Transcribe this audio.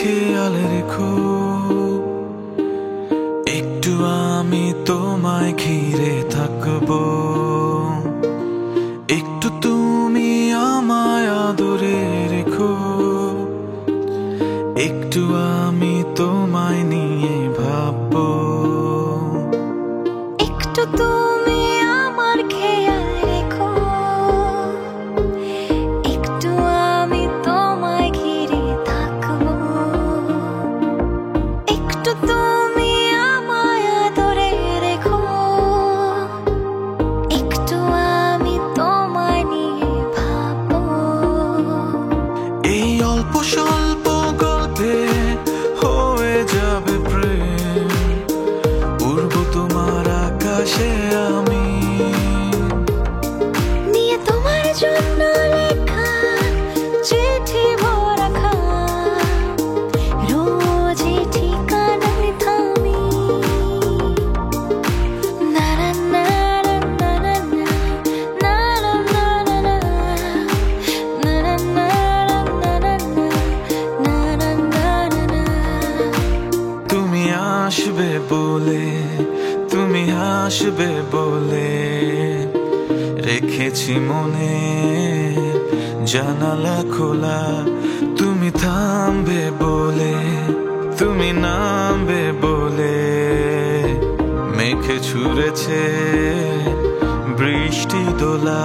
খেয়াল রেখো, একটু আমি তোমায় ঘিরে থাকবো, একটু তুমি আমায় আদরে রেখো, একটু আমি তোমায় নিয়ে ভাববো, একটু তুমি আমার খেয়াল রেখো, একটু আমি তোমায় ঘিরে থাকবো, একটু তুমি আমায় আদরে রেখো, একটু আমি তোমায় নিয়ে ভাববো। এই অল্প স্বল্প গল্পে হয়ে যাবে প্রেম, উড়বো তোমার আকাশে আমি, নিয়ে তোমার জন্য লেখা চিঠি ভরা খাম, রোজই ঠিকানায় থামি। না না না না না না না না না না না। তুমি আসবে বলে, তুমি হাসবে বলে রেখেছি মনে জানালা খোলা, তুমি থামবে বলে, তুমি নামবে বলে মেঘে ছুঁড়েছে বৃষ্টি দোলা।